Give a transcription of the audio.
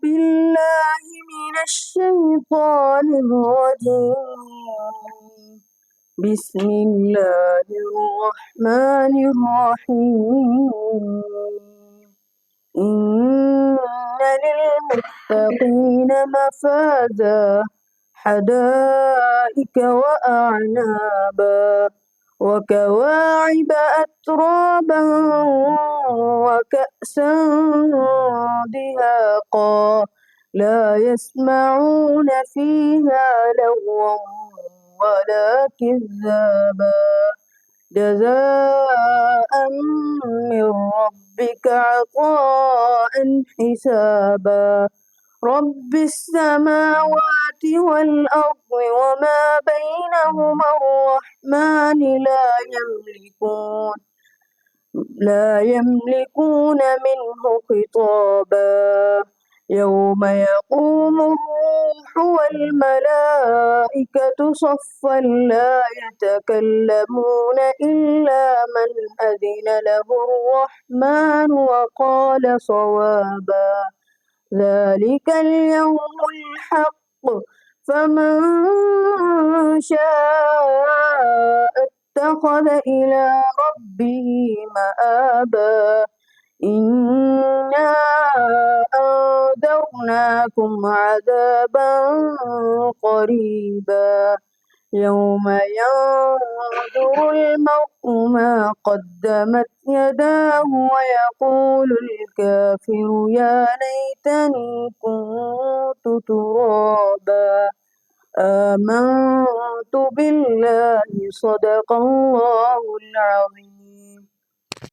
بالله من الشيطان الرجيم بسم الله الرحمن الرحيم إن للمتقين مفازا حدائق وأعنابا وكواعب أترابا وكأسا دهاقا لا يسمعون فيها لغوا ولا كذابا جزاء من ربك عطاء حسابا رب السماوات والأرض وما بينهما الرحمن لا يملكون منه خطابا يوم يقوم الروح والملائكة صفا لا يتكلمون إلا من أذن له الرحمن وقال صوابا ذلك اليوم الحق فمن شاء اتخذ إلى ربه مآبا إنا أنذرناكم عذابا قريبا يوم ينظر المرء ما قدمت يداه ويقول الكافر يا ليتني كنت ترابا آمنت بالله صدق الله العظيم.